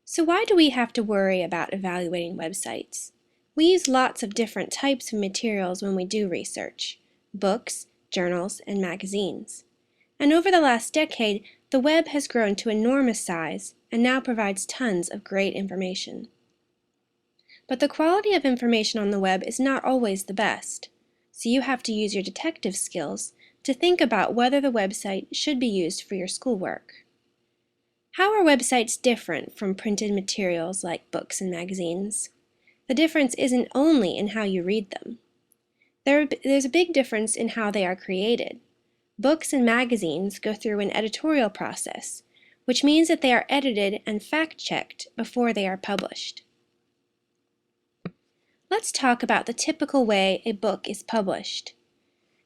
So why do we have to worry about evaluating websites? We use lots of different types of materials when we do research: books, journals, and magazines. And over the last decade, the web has grown to enormous size and now provides tons of great information. But the quality of information on the web is not always the best, so you have to use your detective skills to think about whether the website should be used for your schoolwork. How are websites different from printed materials like books and magazines? The difference isn't only in how you read them. There's a big difference in how they are created. Books and magazines go through an editorial process, which means that they are edited and fact-checked before they are published. Let's talk about the typical way a book is published.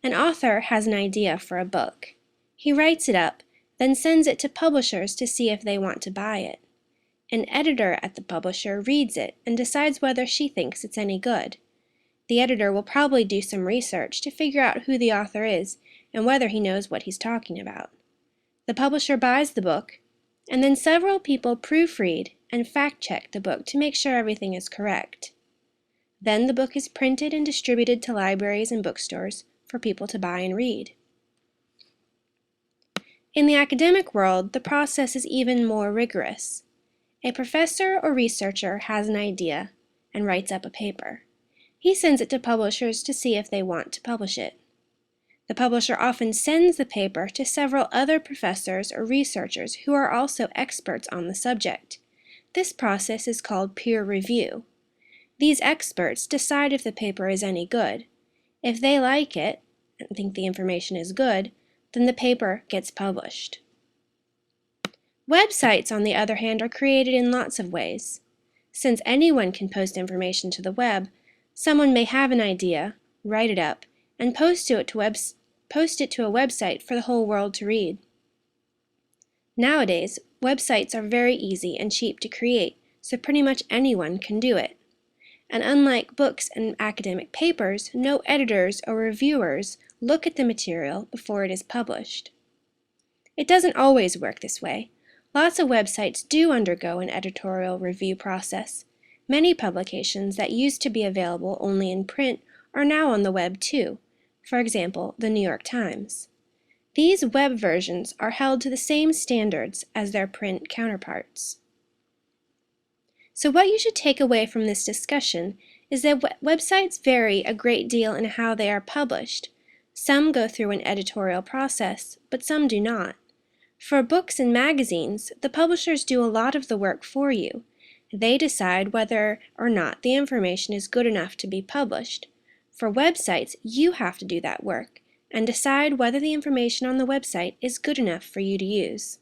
An author has an idea for a book. He writes it up, then sends it to publishers to see if they want to buy it. An editor at the publisher reads it and decides whether she thinks it's any good. The editor will probably do some research to figure out who the author is and whether he knows what he's talking about. The publisher buys the book, and then several people proofread and fact-check the book to make sure everything is correct. Then the book is printed and distributed to libraries and bookstores for people to buy and read. In the academic world, the process is even more rigorous. A professor or researcher has an idea and writes up a paper. He sends it to publishers to see if they want to publish it. The publisher often sends the paper to several other professors or researchers who are also experts on the subject. This process is called peer review. These experts decide if the paper is any good. If they like it and think the information is good, then the paper gets published. Websites, on the other hand, are created in lots of ways. Since anyone can post information to the web, someone may have an idea, write it up, and post it to a website for the whole world to read. Nowadays, websites are very easy and cheap to create, so pretty much anyone can do it. And unlike books and academic papers, no editors or reviewers look at the material before it is published. It doesn't always work this way. Lots of websites do undergo an editorial review process. Many publications that used to be available only in print are now on the web too. For example, the New York Times. These web versions are held to the same standards as their print counterparts. So what you should take away from this discussion is that websites vary a great deal in how they are published. Some go through an editorial process, but some do not. For books and magazines, the publishers do a lot of the work for you. They decide whether or not the information is good enough to be published. For websites, you have to do that work and decide whether the information on the website is good enough for you to use.